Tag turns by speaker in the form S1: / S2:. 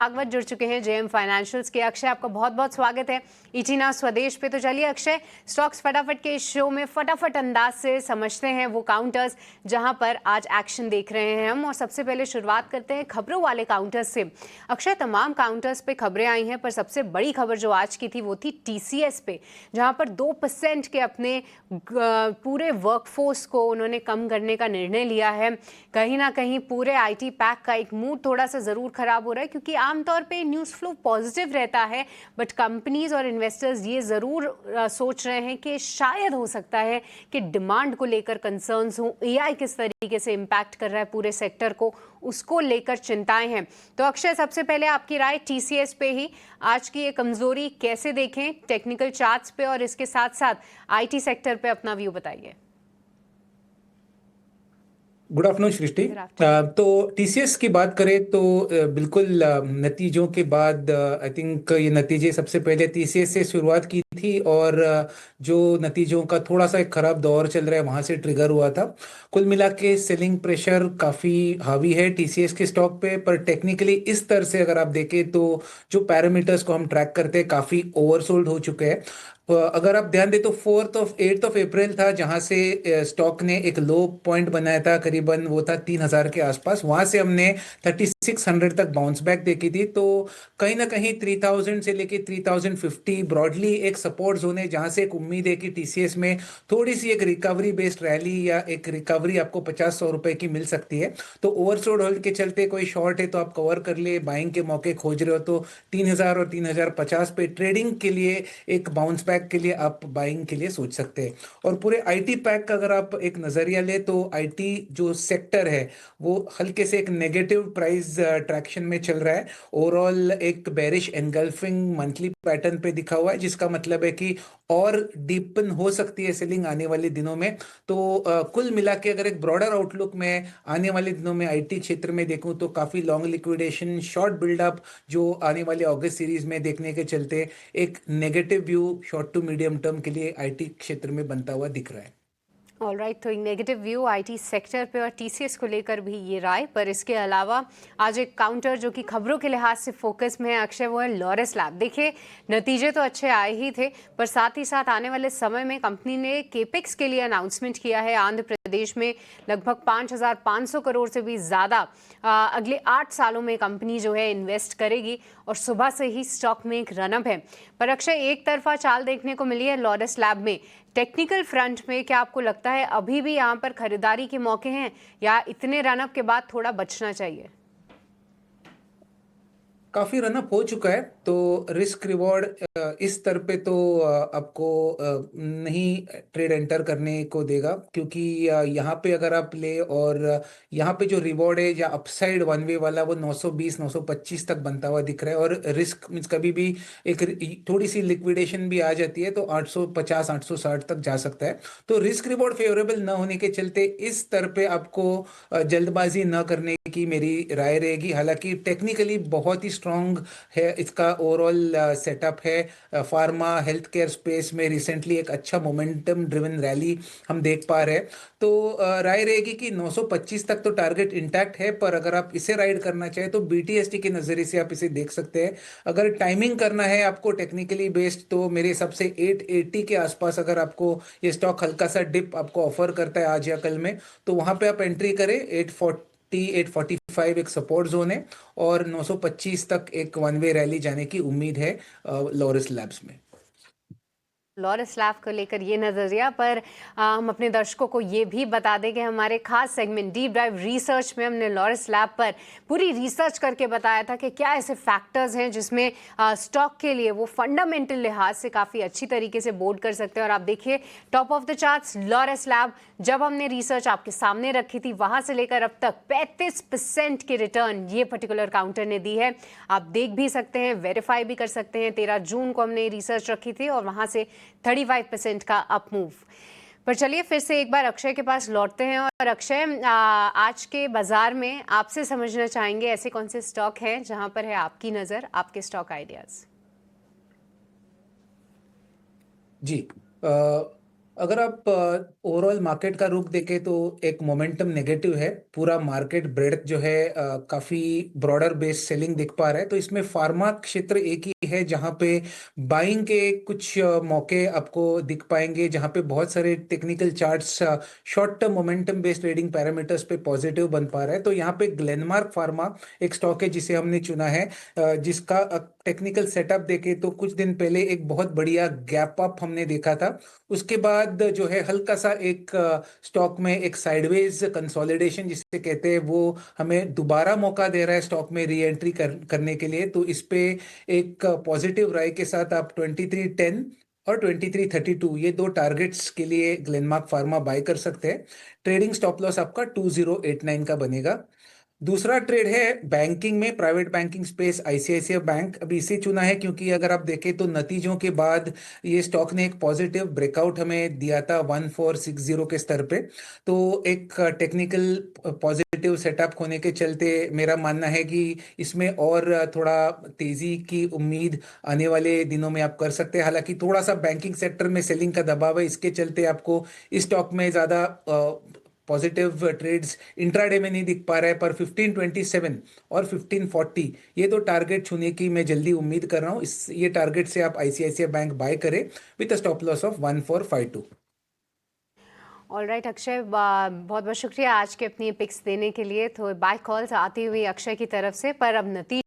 S1: भागवत जुड़ चुके हैं जेएम फाइनेंशियल्स के। अक्षय, आपका बहुत बहुत स्वागत है इटीना स्वदेश पे। तो चलिए अक्षय, स्टॉक्स फटाफट के इस शो में फटाफट अंदाज से समझते हैं वो काउंटर्स जहां पर आज एक्शन देख रहे हैं हम। और सबसे पहले शुरुआत करते हैं खबरों वाले काउंटर्स से। अक्षय, तमाम काउंटर्स पे खबरें आई हैं, पर सबसे बड़ी खबर जो आज की थी वो थी टीसीएस पे, जहां पर 2% के अपने पूरे वर्कफोर्स को उन्होंने कम करने का निर्णय लिया है। कहीं ना कहीं पूरे आईटी पैक का एक मूड थोड़ा सा ज़रूर खराब हो रहा है, क्योंकि आमतौर पे न्यूज़ फ्लो पॉजिटिव रहता है, बट कंपनीज और इन्वेस्टर्स ये ज़रूर सोच रहे हैं कि शायद हो सकता है कि डिमांड को लेकर कंसर्न्स हों, एआई किस तरीके से इम्पैक्ट कर रहा है पूरे सेक्टर को, उसको लेकर चिंताएं हैं। तो अक्षय, सबसे पहले आपकी राय टीसीएस पे ही, आज की ये कमजोरी कैसे देखें टेक्निकल चार्ट्स पे, और इसके साथ साथ आईटी सेक्टर पे अपना व्यू बताइए।
S2: गुड आफ्टरनून सृष्टि। तो टीसीएस की बात करें तो बिल्कुल नतीजों के बाद आई थिंक ये नतीजे सबसे पहले टीसीएस से शुरुआत की थी, और जो नतीजों का थोड़ा सा एक खराब दौर चल रहा है वहां से ट्रिगर हुआ था। कुल मिला के सेलिंग प्रेशर काफ़ी हावी है टीसीएस के स्टॉक पे, पर टेक्निकली इस तरह से अगर आप देखें तो जो पैरामीटर्स को हम ट्रैक करते हैं काफ़ी ओवरसोल्ड हो चुके हैं। अगर आप ध्यान दें तो 8 अप्रैल था जहां से स्टॉक ने एक लो पॉइंट बनाया था, करीबन वो था 3000 के आसपास। वहां से हमने 3600 तक बाउंस बैक देखी थी। तो कहीं ना कहीं 3000 से लेके 3050 ब्रॉडली एक सपोर्ट जोन है, जहां से एक उम्मीद है कि टीसीएस में थोड़ी सी एक रिकवरी बेस्ड रैली या एक रिकवरी आपको 50-100 रुपए की मिल सकती है। तो ओवरसोल्ड होल्ड के चलते कोई शॉर्ट है तो आप कवर कर ले, बाइंग के मौके खोज रहे हो तो 3000 और 3050 पे ट्रेडिंग के लिए, एक बाउंस बैक के लिए आप बाइंग के लिए सोच सकते हैं। और पूरे आईटी पैक का अगर आप एक नजरिया ले तो आईटी जो सेक्टर है वो हल्के से एक नेगेटिव प्राइस ट्रैक्शन में चल रहा है। ओवरऑल एक बेरिश एनगल्फिंग मंथली पैटर्न पे दिखा हुआ है, जिसका मतलब है कि और डीपन हो सकती है सेलिंग आने वाले दिनों में। तो कुल मिला के अगर एक ब्रॉडर आउटलुक में आने वाले दिनों में आईटी क्षेत्र में देखूं तो काफी लॉन्ग लिक्विडेशन, शॉर्ट बिल्डअप जो आने वाले अगस्त सीरीज में देखने के चलते एक negative view short to medium term के लिए आईटी क्षेत्र में बनता हुआ दिख रहा है।
S1: ऑलराइट, तो एक नेगेटिव व्यू आईटी सेक्टर पे और टीसीएस को लेकर भी ये राय। पर इसके अलावा आज एक काउंटर जो कि खबरों के लिहाज से फोकस में है अक्षय, वो है लॉरस लैब। देखिए, नतीजे तो अच्छे आए ही थे, पर साथ ही साथ आने वाले समय में कंपनी ने केपेक्स के लिए अनाउंसमेंट किया है। आंध्र प्रदेश में लगभग 5500 करोड़ से भी ज़्यादा अगले 8 सालों में कंपनी जो है इन्वेस्ट करेगी, और सुबह से ही स्टॉक में एक रनअप है। पर अक्षय, एक तरफा चाल देखने को मिली है लॉरस लैब में। टेक्निकल फ्रंट में क्या आपको लगता है अभी भी यहाँ पर खरीदारी के मौके हैं, या इतने रनअप के बाद थोड़ा बचना चाहिए?
S2: काफी रनअप हो चुका है, तो रिस्क रिवॉर्ड इस स्तर पे तो आपको नहीं ट्रेड एंटर करने को देगा, क्योंकि यहाँ पे अगर आप ले और यहाँ पे जो रिवॉर्ड है या अपसाइड वन वे वाला वो 920-925 तक बनता हुआ दिख रहा है। और रिस्क मीन्स कभी भी एक थोड़ी सी लिक्विडेशन भी आ जाती है तो 850-860 तक जा सकता है। तो रिस्क रिवॉर्ड फेवरेबल न होने के चलते इस स्तर पे आपको जल्दबाजी न करने की मेरी राय रहेगी। हालांकि टेक्निकली बहुत ही स्ट्रांग है इसका ओवरऑल सेटअप है। फार्मा हेल्थ केयर स्पेस में रिसेंटली एक अच्छा मोमेंटम ड्रिवन रैली हम देख पा रहे हैं। तो राय रहेगी कि 925 तक तो टारगेट इंटैक्ट है, पर अगर आप इसे राइड करना चाहें तो बीटीएसटी के नजरिए से आप इसे देख सकते हैं। अगर टाइमिंग करना है आपको टेक्निकली बेस्ड तो मेरे हिसाब से 880 के आसपास अगर आपको ये स्टॉक हल्का सा डिप आपको ऑफर करता है आज या कल में, तो वहां पे आप एंट्री करें। 845 एक सपोर्ट जोन है, और 925 तक एक वन वे रैली जाने की उम्मीद है लॉरस लैब्स में।
S1: लॉरस लैब को लेकर ये नजरिया। पर हम अपने दर्शकों को ये भी बता दें कि हमारे खास सेगमेंट डीप डाइव रिसर्च में हमने लॉरस लैब पर पूरी रिसर्च करके बताया था कि क्या ऐसे फैक्टर्स हैं जिसमें स्टॉक के लिए वो फंडामेंटल लिहाज से काफ़ी अच्छी तरीके से बोर्ड कर सकते हैं। और आप देखिए, top of the charts Laurus lab, जब हमने रिसर्च आपके सामने रखी थी वहां से लेकर अब तक 35% के रिटर्न ये पर्टिकुलर काउंटर ने दी है। आप देख भी सकते हैं, वेरीफाई भी कर सकते हैं। 13 जून को हमने रिसर्च रखी थी और वहां से 35% का अप मूव। पर चलिए फिर से एक बार अक्षय के पास लौटते हैं। और अक्षय, आज के बाजार में आपसे समझना चाहेंगे ऐसे कौन से स्टॉक हैं जहां पर है आपकी नज़र, आपके स्टॉक आइडियाज।
S2: जी, अगर आप ओवरऑल मार्केट का रुख देखें तो एक मोमेंटम नेगेटिव है। पूरा मार्केट ब्रेड्थ जो है काफी ब्रॉडर बेस सेलिंग दिख पा रहा है। तो इसमें फार्मा क्षेत्र एक ही है जहां पे बाइंग के कुछ मौके आपको दिख पाएंगे, जहां पे बहुत सारे technical charts short term momentum based trading parameters पे पॉजिटिव बन पा रहा है। तो यहाँ पे ग्लेनमार्क फार्मा एक स्टॉक है जिसे हमने चुना है, जिसका टेक्निकल सेटअप देखे तो कुछ दिन पहले एक बहुत बढ़िया गैप अप हमने देखा था। उसके बाद जो है हल्का सा एक स्टॉक में एक साइडवेज कंसोलिडेशन जिसे कहते हैं, वो हमें दोबारा मौका दे रहा है स्टॉक में री एंट्री करने के लिए। तो इस पे एक पॉजिटिव राय के साथ आप 2310 और 2332 ये दो टारगेट्स के लिए ग्लेनमार्क फार्मा बाय कर सकते हैं। ट्रेडिंग स्टॉप लॉस आपका 2089 का बनेगा। दूसरा ट्रेड है बैंकिंग में, private banking space, ICICI bank. अभी इसे चुना है क्योंकि अगर आप देखें तो नतीजों के बाद ये स्टॉक ने एक पॉजिटिव ब्रेकआउट हमें दिया था 1460 के स्तर पे। तो एक टेक्निकल पॉजिटिव सेटअप होने के चलते मेरा मानना है कि इसमें और थोड़ा तेजी की उम्मीद आने वाले दिनों में आप कर सकते हैं। हालांकि थोड़ा सा बैंकिंग सेक्टर में सेलिंग का दबाव है, इसके चलते आपको इस स्टॉक में ज्यादा पॉजिटिव ट्रेड्स इंट्राडे में नहीं दिख पा रहा है। पर 1527 और 1540 ये दो टारगेट छूने की मैं जल्दी उम्मीद कर रहा हूँ। इस ये टारगेट से आप आईसीआईसीआई बैंक बाय करें with stop loss of 1452।
S1: All right Akshay, बहुत बहुत शुक्रिया आज के अपनी पिक्स देने के लिए। तो बाय कॉल्स आती हुई अक्षय की तरफ से, पर अब नतीजे